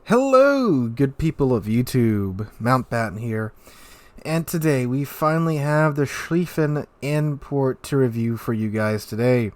Hello, good people of YouTube. Mountbatten here. And today we finally have the Schlieffen import to review for you guys today.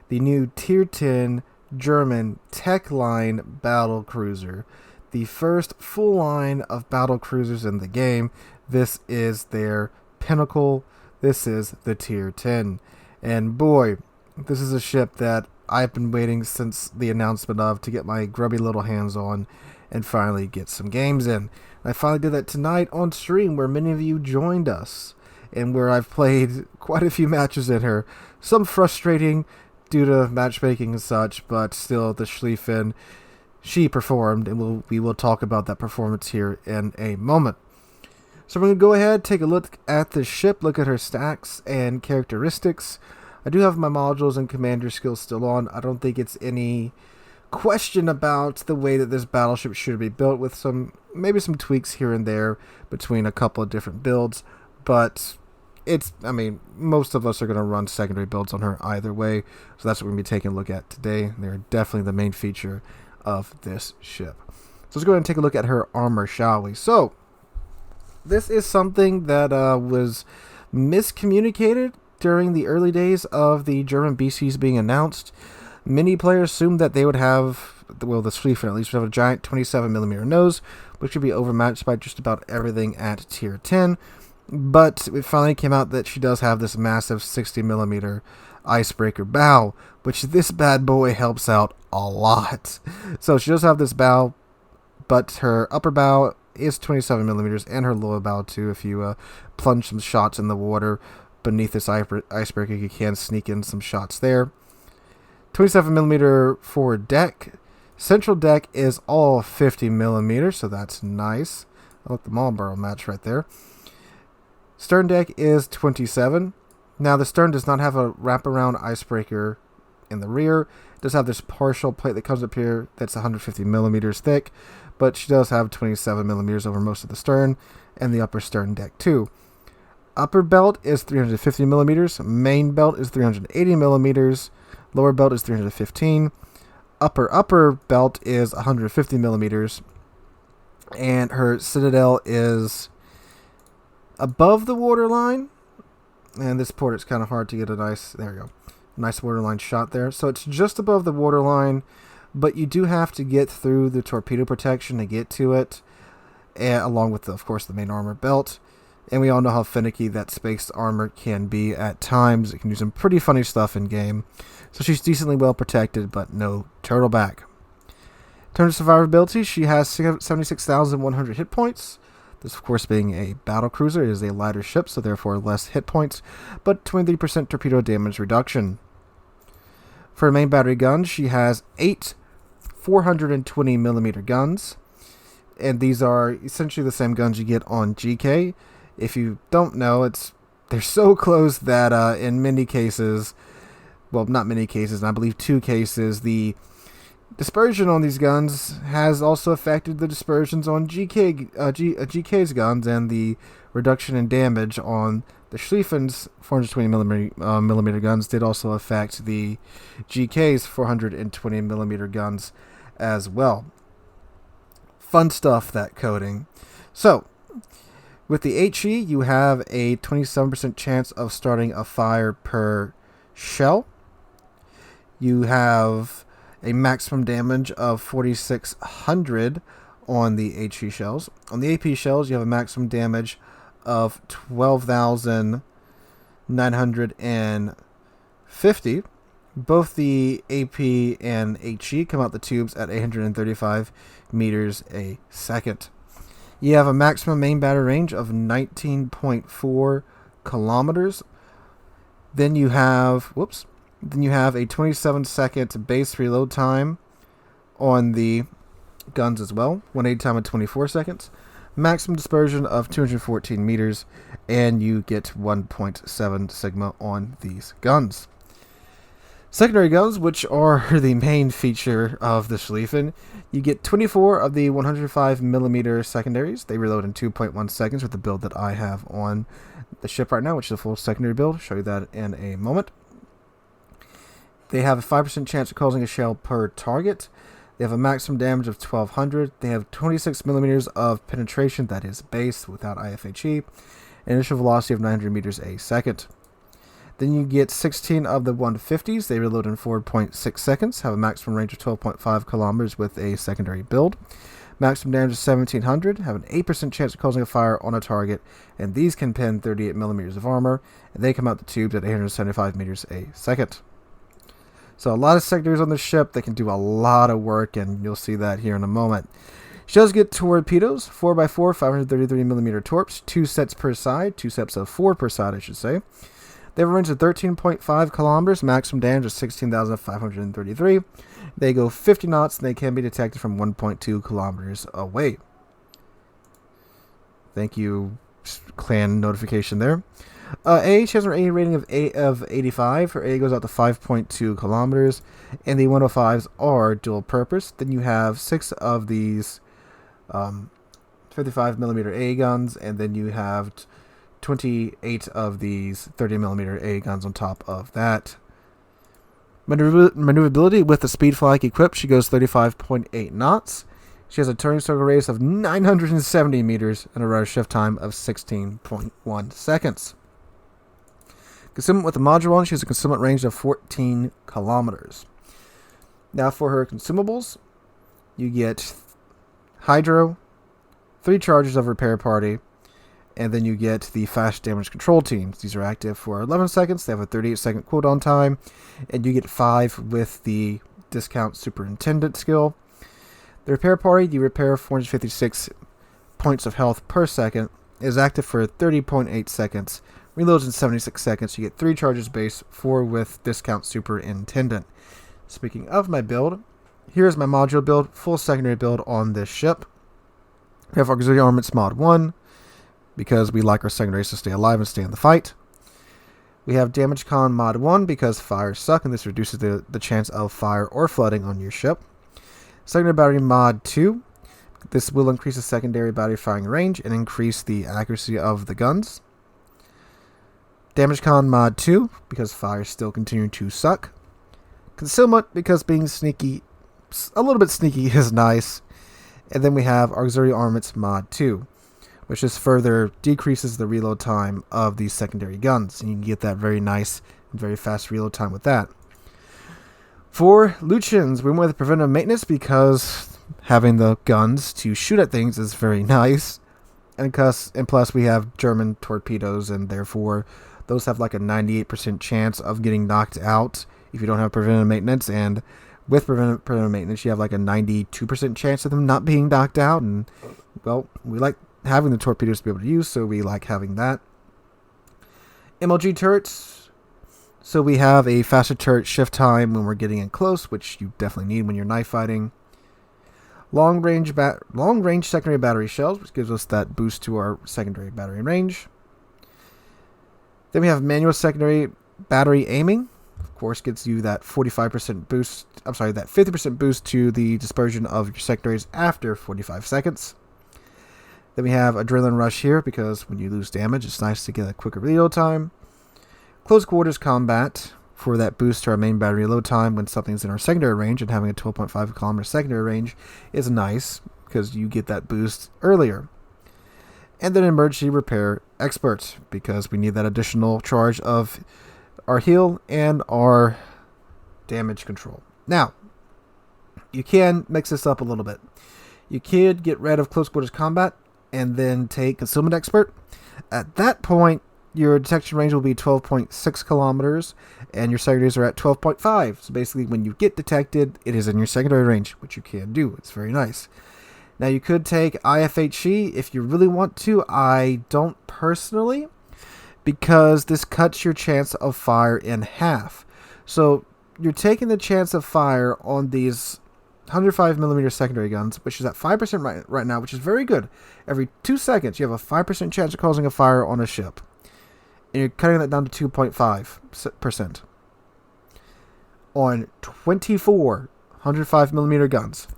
The new Tier 10 German tech line Battlecruiser. The first full line of Battlecruisers in the game. This is their pinnacle. This is the Tier 10. And boy, this is a ship that I've been waiting since the announcement of to get my grubby little hands on and finally get some games in. I finally did that tonight on stream where many of you joined us and where I've played quite a few matches in her. Some frustrating due to matchmaking and such, but still the Schlieffen, she performed, and we will talk about that performance here in a moment. So we're going to go ahead, take a look at the ship, look at her stacks and characteristics. I do have my modules and commander skills still on. I don't think it's any question about the way that this battleship should be built, with maybe some tweaks here and there between a couple of different builds, but most of us are going to run secondary builds on her either way, so that's what we're going to be taking a look at today. They're definitely the main feature of this ship. So let's go ahead and take a look at her armor, shall we? So this is something that was miscommunicated during the early days of the German BCs being announced. Many players assumed that they would have, well, the Schlieffen at least would have a giant 27mm nose, which would be overmatched by just about everything at Tier 10. But it finally came out that she does have this massive 60mm icebreaker bow, which this bad boy helps out a lot. So she does have this bow, but her upper bow is 27mm and her lower bow too. If you plunge some shots in the water beneath this icebreaker, you can sneak in some shots there. 27mm forward deck. Central deck is all 50mm, so that's nice. I like the Marlboro match right there. Stern deck is 27. Now the stern does not have a wraparound icebreaker in the rear. It does have this partial plate that comes up here that's 150mm thick, but she does have 27mm over most of the stern and the upper stern deck too. Upper belt is 350mm. Main belt is 380mm. Lower belt is 315. Upper belt is 150mm. And her citadel is above the waterline. And this port, it's kind of hard to get a nice waterline shot there. So it's just above the waterline, but you do have to get through the torpedo protection to get to it, along with, of course, the main armor belt. And we all know how finicky that spaced armor can be at times. It can do some pretty funny stuff in game. So she's decently well protected, but no turtleback. In terms of survivability, she has 76,100 hit points. This, of course, being a battlecruiser, it is a lighter ship, so therefore less hit points, but 23% torpedo damage reduction. For her main battery guns, she has 8 420mm guns. And these are essentially the same guns you get on GK. If you don't know, they're so close that in many cases, well, not many cases, and I believe 2 cases, the dispersion on these guns has also affected the dispersions on GK's guns, and the reduction in damage on the Schlieffen's 420mm guns did also affect the GK's 420mm guns as well. Fun stuff, that coding. So, with the HE, you have a 27% chance of starting a fire per shell. You have a maximum damage of 4,600 on the HE shells. On the AP shells, you have a maximum damage of 12,950. Both the AP and HE come out the tubes at 835 meters a second. You have a maximum main battery range of 19.4 kilometers. Then you have a 27-second base reload time on the guns as well. 180 time of 24 seconds. Maximum dispersion of 214 meters, and you get 1.7 sigma on these guns. Secondary guns, which are the main feature of the Schlieffen, you get 24 of the 105mm secondaries. They reload in 2.1 seconds with the build that I have on the ship right now, which is a full secondary build. I'll show you that in a moment. They have a 5% chance of causing a shell per target. They have a maximum damage of 1200. They have 26 millimeters of penetration, that is base without IFHE, and initial velocity of 900 meters a second. Then you get 16 of the 150s. They reload in 4.6 seconds, have a maximum range of 12.5 kilometers with a secondary build. Maximum damage is 1700, have an 8% chance of causing a fire on a target, and these can pen 38 millimeters of armor, and they come out the tubes at 875 meters a second. So a lot of secondaries on the ship. They can do a lot of work, and you'll see that here in a moment. She does get torpedoes, 4x4, 533 millimeter torps, 2 sets per side, 2 sets of 4 per side, I should say. They have a range of 13.5 kilometers, maximum damage of 16,533. They go 50 knots, and they can be detected from 1.2 kilometers away. Thank you, clan notification there. A, she has an A rating of 85. Her A goes out to 5.2 kilometers, and the 105s are dual purpose. Then you have 6 of these 55 millimeter A guns, and then you have 28 of these 30 millimeter A guns on top of that. Maneuverability with the speed flag equipped, she goes 35.8 knots. She has a turning circle radius of 970 meters and a rudder shift time of 16.1 seconds. Concealment with the module on, she has a concealment range of 14 kilometers. Now for her consumables, you get hydro, 3 charges of repair party, and then you get the fast damage control teams. These are active for 11 seconds. They have a 38-second cooldown time, and you get 5 with the discount superintendent skill. The repair party, you repair 456 points of health per second, is active for 30.8 seconds. Reloads in 76 seconds. You get 3 charges base, 4 with discount superintendent. Speaking of my build, here's my module build, full secondary build on this ship. We have auxiliary armaments mod 1, because we like our secondaries to stay alive and stay in the fight. We have Damage Con mod 1 because fires suck, and this reduces the chance of fire or flooding on your ship. Secondary battery mod 2. This will increase the secondary battery firing range and increase the accuracy of the guns. Damage Con mod 2 because fires still continue to suck. Concealment because being sneaky, a little bit sneaky, is nice. And then we have Auxiliary Armaments mod 2, which just further decreases the reload time of these secondary guns. And you can get that very nice and very fast reload time with that. For Lucians, we went with preventive maintenance because having the guns to shoot at things is very nice. And plus we have German torpedoes, and therefore those have like a 98% chance of getting knocked out if you don't have preventive maintenance. And with preventive maintenance, you have like a 92% chance of them not being knocked out. And, well, we like having the torpedoes to be able to use, so we like having that. MLG turrets. So we have a faster turret shift time when we're getting in close, which you definitely need when you're knife fighting. Long range secondary battery shells, which gives us that boost to our secondary battery range. Then we have manual secondary battery aiming. Of course, gets you that 45% boost. I'm sorry, that 50% boost to the dispersion of your secondaries after 45 seconds. Then we have Adrenaline Rush here because when you lose damage, it's nice to get a quicker reload time. Close Quarters Combat for that boost to our main battery reload time when something's in our secondary range, and having a 12.5 kilometer secondary range is nice because you get that boost earlier. And then Emergency Repair Expert because we need that additional charge of our heal and our damage control. Now, you can mix this up a little bit. You could get rid of Close Quarters Combat and then take Concealment Expert. At that point, your detection range will be 12.6 kilometers, and your secondaries are at 12.5. So basically, when you get detected, it is in your secondary range, which you can do. It's very nice. Now, you could take IFHE if you really want to. I don't personally, because this cuts your chance of fire in half. So you're taking the chance of fire on these 105mm secondary guns, which is at 5% right now, which is very good. Every 2 seconds, you have a 5% chance of causing a fire on a ship. And you're cutting that down to 2.5% on 24 105mm guns.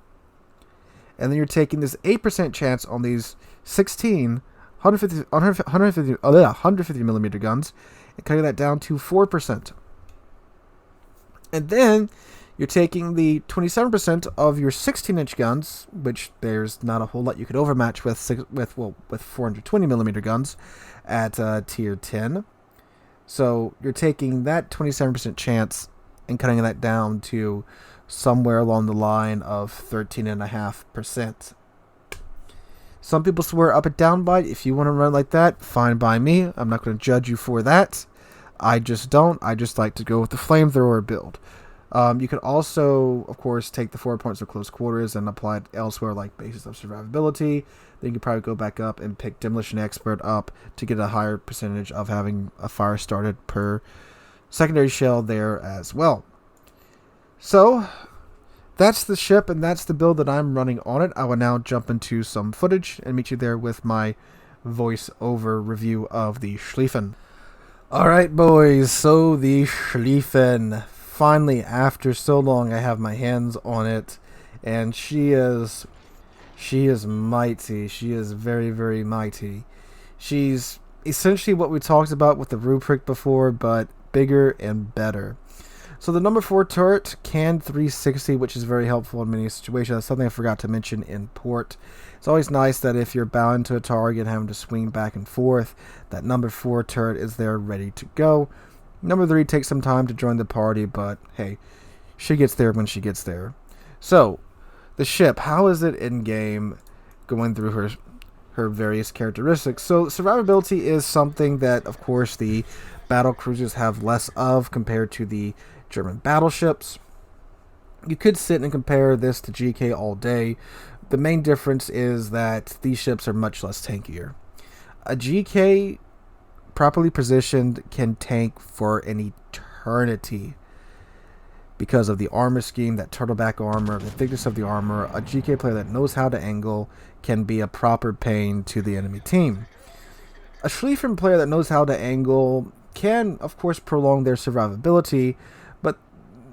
And then you're taking this 8% chance on these 16 150mm guns and cutting that down to 4%. And then You're taking the 27% of your 16-inch guns, which there's not a whole lot you could overmatch with 420mm guns at tier 10. So you're taking that 27% chance and cutting that down to somewhere along the line of 13.5%. Some people swear up and down by it. If you want to run like that, fine by me. I'm not going to judge you for that. I just don't. I just like to go with the flamethrower build. You could also, of course, take the 4 points of close quarters and apply it elsewhere, like basis of survivability. Then you could probably go back up and pick Demolition Expert up to get a higher percentage of having a fire started per secondary shell there as well. So that's the ship, and that's the build that I'm running on it. I will now jump into some footage and meet you there with my voice-over review of the Schlieffen. Alright, boys, so the Schlieffen. Finally, after so long, I have my hands on it, and she is mighty. She is very, very mighty. She's essentially what we talked about with the rubric before, but bigger and better. So the number 4 turret can 360, which is very helpful in many situations. That's something I forgot to mention in port. It's always nice that if you're bound to a target and having to swing back and forth, that number 4 turret is there ready to go. Number 3 takes some time to join the party, but hey, she gets there when she gets there. So, the ship, how is it in game going through her various characteristics? So, survivability is something that, of course, the Battlecruisers have less of compared to the German battleships. You could sit and compare this to GK all day. The main difference is that these ships are much less tankier. A GK properly positioned can tank for an eternity because of the armor scheme, that turtleback armor, the thickness of the armor. A GK player that knows how to angle can be a proper pain to the enemy team. A Schlieffen player that knows how to angle can, of course, prolong their survivability, but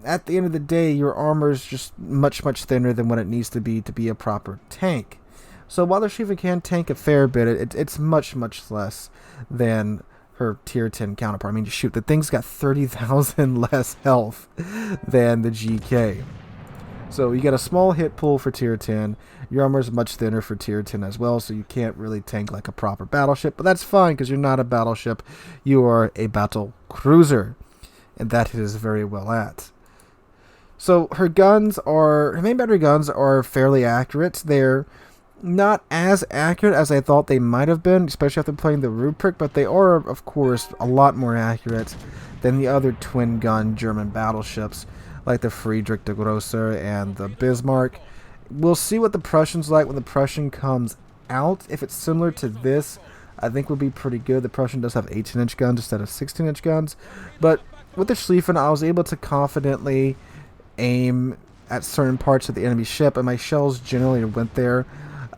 at the end of the day, your armor is just much thinner than what it needs to be a proper tank. So while the Schlieffen can tank a fair bit, it's much less than her tier 10 counterpart. I mean, shoot, the thing's got 30,000 less health than the GK. So you get a small hit pool for tier 10. Your armor is much thinner for tier 10 as well, so you can't really tank like a proper battleship. But that's fine, because you're not a battleship. You are a Battlecruiser, and that it is very well at. So her main battery guns are fairly accurate. They're not as accurate as I thought they might have been, especially after playing the rubric, but they are, of course, a lot more accurate than the other twin-gun German battleships, like the Friedrich der Grosse and the Bismarck. We'll see what the Prussian's like when the Prussian comes out. If it's similar to this, I think would be pretty good. The Prussian does have 18-inch guns instead of 16-inch guns, but with the Schlieffen, I was able to confidently aim at certain parts of the enemy ship, and my shells generally went there.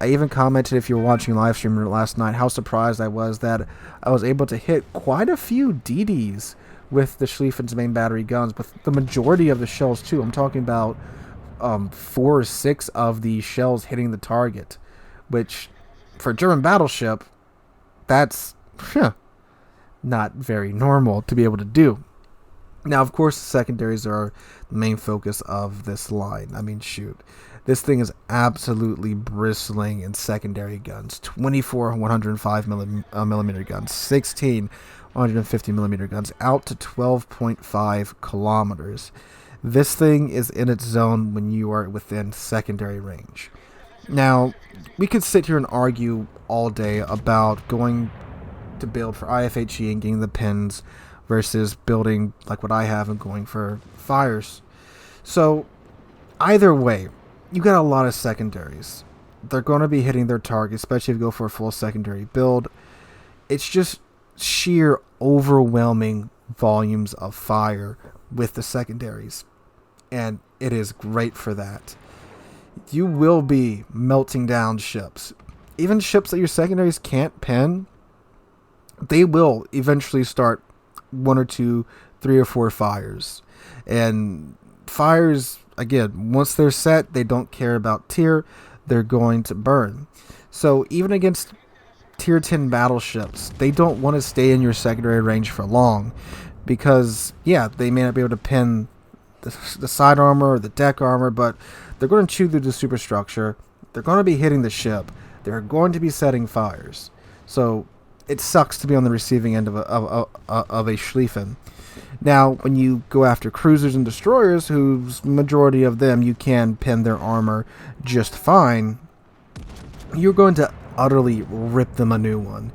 I even commented, if you were watching live stream last night, how surprised I was that I was able to hit quite a few DDs with the Schlieffen's main battery guns, but the majority of the shells too. I'm talking about 4 or 6 of the shells hitting the target, which for a German battleship, that's not very normal to be able to do. Now, of course, the secondaries are the main focus of this line. I mean, shoot. This thing is absolutely bristling in secondary guns. 24 105 millimeter guns, 16 150 millimeter guns, out to 12.5 kilometers. This thing is in its zone when you are within secondary range. Now, we could sit here and argue all day about going to build for IFHE and getting the pins versus building like what I have and going for fires. So, either way, you got a lot of secondaries. They're going to be hitting their target, especially if you go for a full secondary build. It's just sheer overwhelming volumes of fire with the secondaries, and it is great for that. You will be melting down ships. Even ships that your secondaries can't pin, they will eventually start 1 or 2, 3 or 4 fires. And fires, again, once they're set, they don't care about tier. They're going to burn. So even against tier 10 battleships, they don't want to stay in your secondary range for long because, yeah, they may not be able to pin the side armor or the deck armor, but they're going to chew through the superstructure. They're going to be hitting the ship. They're going to be setting fires. So it sucks to be on the receiving end of a Schlieffen. Now, when you go after cruisers and destroyers, whose majority of them you can pin their armor just fine, you're going to utterly rip them a new one.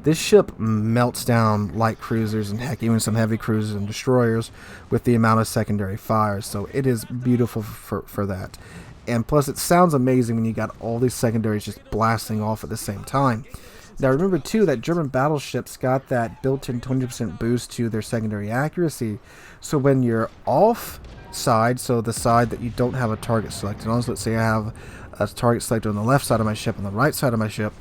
This ship melts down light cruisers and heck, even some heavy cruisers and destroyers with the amount of secondary fires. So it is beautiful for that. And plus, it sounds amazing when you got all these secondaries just blasting off at the same time. Now remember too that German battleships got that built-in 20% boost to their secondary accuracy. So when you're off side, so the side that you don't have a target selected on, so let's say I have a target selected on the left side of my ship and the right side of my ship,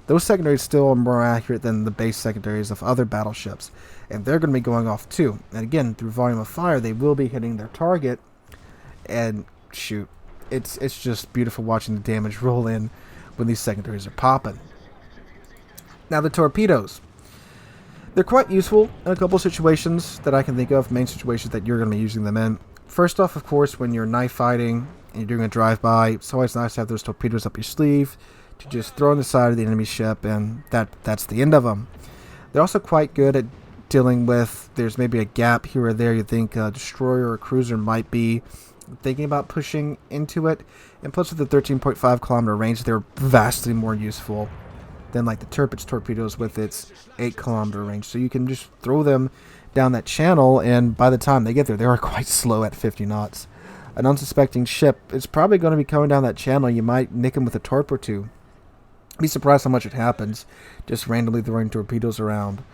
those secondaries still are more accurate than the base secondaries of other battleships. And they're going to be going off too. And again, through volume of fire, they will be hitting their target. And shoot, it's just beautiful watching the damage roll in when these secondaries are popping. Now the torpedoes. They're quite useful in a couple situations that I can think of, main situations that you're going to be using them in. First off, of course, when you're knife fighting and you're doing a drive-by, it's always nice to have those torpedoes up your sleeve to just throw on the side of the enemy ship, and that's the end of them. They're also quite good at dealing with, there's maybe a gap here or there you think a destroyer or a cruiser might be thinking about pushing into it, and plus with the 13.5 kilometer range, they're vastly more useful than like the Tirpitz torpedoes with its 8 kilometer range. So you can just throw them down that channel, and by the time they get there, they are quite slow at 50 knots. An unsuspecting ship is probably going to be coming down that channel. You might nick them with a torp or two. Be surprised how much it happens, just randomly throwing torpedoes around.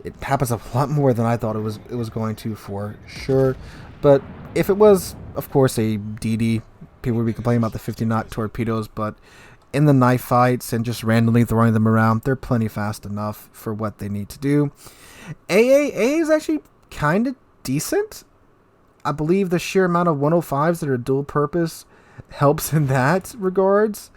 It happens a lot more than I thought it was going to, for sure. But if it was, of course, a DD, people would be complaining about the 50-knot torpedoes, but in the knife fights and just randomly throwing them around, they're plenty fast enough for what they need to do. AAA is actually kind of decent. I believe the sheer amount of 105s that are dual purpose helps in that regards.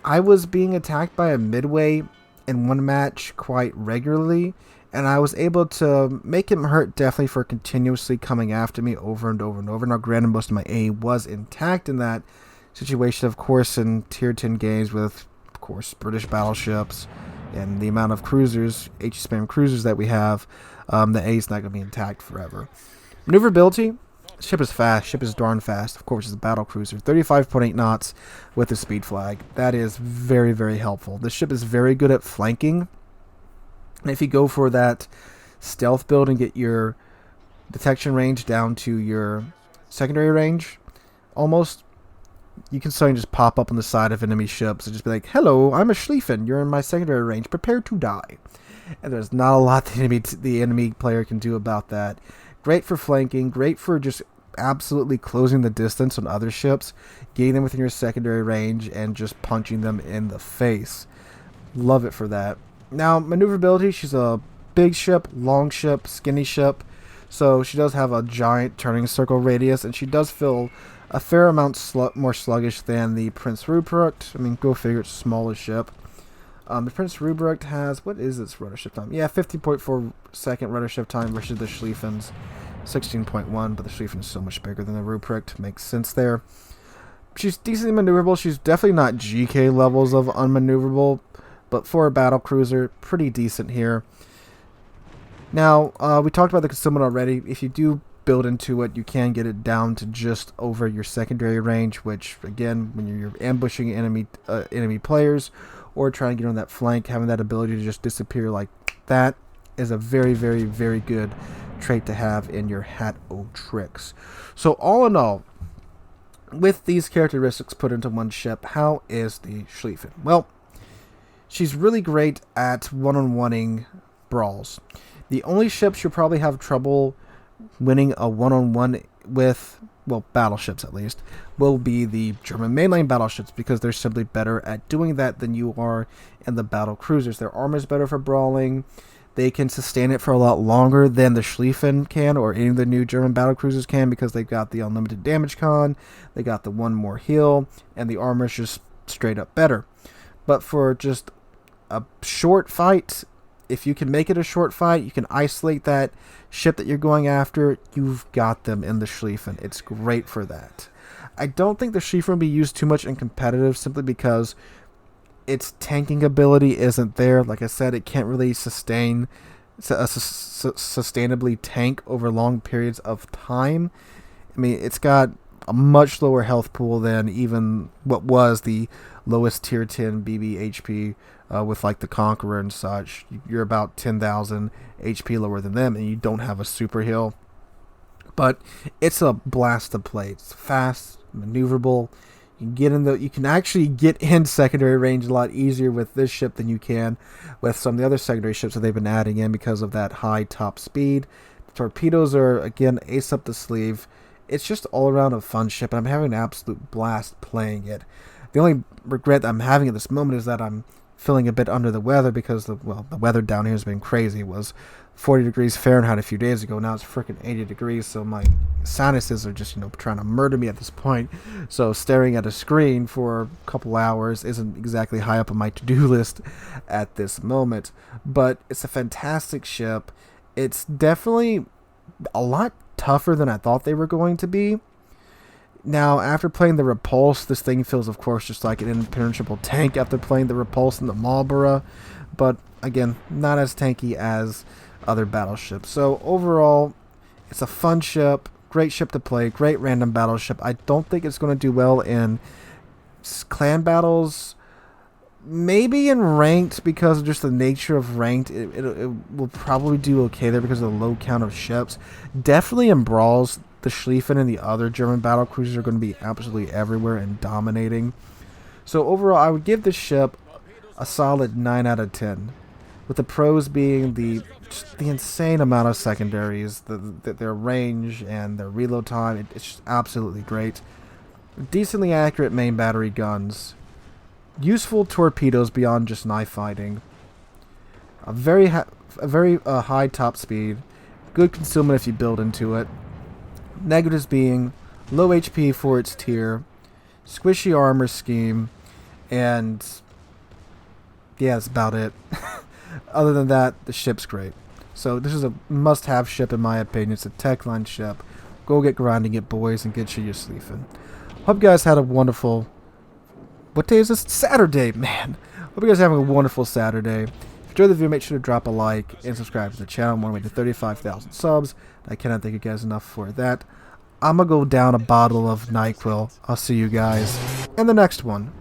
I was being attacked by a midway in one match quite regularly, and I was able to make him hurt definitely for continuously coming after me over and over and over. Now, granted, most of my A was intact in that situation, of course, in Tier 10 games with, of course, British battleships and the amount of cruisers, HE-SPAM cruisers that we have, the A is not going to be intact forever. Maneuverability. Ship is fast. Ship is darn fast. Of course, it's a Battlecruiser. 35.8 knots with the speed flag. That is very, very helpful. The ship is very good at flanking. And if you go for that stealth build and get your detection range down to your secondary range, almost, you can suddenly just pop up on the side of enemy ships and just be like, hello, I'm a Schlieffen. You're in my secondary range. Prepare to die. And there's not a lot the enemy player can do about that. Great for flanking, great for just absolutely closing the distance on other ships, getting them within your secondary range, and just punching them in the face. Love it for that. Now, maneuverability, she's a big ship, long ship, skinny ship, so she does have a giant turning circle radius, and she does feel a fair amount more sluggish than the Prince Ruprecht. I mean, go figure, it's a smaller ship. The Prince Ruprecht has, what is its rudder shift time? Yeah, 50.4 second rudder shift time versus the Schlieffen's 16.1, but the Schlieffen is so much bigger than the Ruprecht. Makes sense there. She's decently maneuverable. She's definitely not GK levels of unmaneuverable, but for a battlecruiser, pretty decent here. Now, we talked about the consumable already. If you do build into it, you can get it down to just over your secondary range, which, again, when you're ambushing enemy players or trying to get on that flank, having that ability to just disappear like that is a very, very, very good trait to have in your hat-o tricks. So all in all, with these characteristics put into one ship, how is the Schlieffen? Well, she's really great at one-on-oneing brawls. The only ships you'll probably have trouble winning a one-on-one with, well, battleships at least, will be the German mainline battleships, because they're simply better at doing that than you are in the battle cruisers. Their armor is better for brawling. They can sustain it for a lot longer than the Schlieffen can, or any of the new German battlecruisers can, because they've got the unlimited damage con, they got the one more heal, and the armor is just straight up better. But for just a short fight, if you can make it a short fight, you can isolate that ship that you're going after, you've got them in the Schlieffen. It's great for that. I don't think the Schlieffen will be used too much in competitive simply because its tanking ability isn't there. Like I said, it can't really sustainably tank over long periods of time. I mean, it's got a much lower health pool than even what was the lowest tier 10 BB HP with like the Conqueror and such. You're about 10,000 HP lower than them, and you don't have a super heal. But it's a blast to play. It's fast, maneuverable. You can actually get in secondary range a lot easier with this ship than you can with some of the other secondary ships that they've been adding in because of that high top speed. The torpedoes are, again, ace up the sleeve. It's just all around a fun ship, and I'm having an absolute blast playing it. The only regret that I'm having at this moment is that I'm feeling a bit under the weather because the weather down here has been crazy. It was 40 degrees Fahrenheit a few days ago. Now it's freaking 80 degrees, so my sinuses are just, trying to murder me at this point. So staring at a screen for a couple hours isn't exactly high up on my to-do list at this moment. But it's a fantastic ship. It's definitely a lot tougher than I thought they were going to be. Now, after playing the Repulse, this thing feels, of course, just like an impenetrable tank after playing the Repulse and the Marlborough. But, again, not as tanky as other battleships. So, overall, it's a fun ship, great ship to play, great random battleship. I don't think it's going to do well in clan battles. Maybe in ranked, because of just the nature of ranked, it will probably do okay there because of the low count of ships. Definitely in brawls, the Schlieffen and the other German battlecruisers are going to be absolutely everywhere and dominating. So overall, I would give this ship a solid 9 out of 10. With the pros being the insane amount of secondaries, their range and their reload time. It's just absolutely great. Decently accurate main battery guns. Useful torpedoes beyond just knife fighting. A very high top speed. Good concealment if you build into it. Negatives being low HP for its tier, squishy armor scheme, and yeah, that's about it. Other than that, the ship's great. So this is a must-have ship in my opinion. It's a tech line ship. Go get grinding it, boys, and get you your Schlieffen. Hope you guys had a wonderful... What day is this? Saturday, man. Hope you guys are having a wonderful Saturday. If you enjoyed the video, make sure to drop a like and subscribe to the channel. I'm on my way to 35,000 subs. I cannot thank you guys enough for that. I'm going to go down a bottle of NyQuil. I'll see you guys in the next one.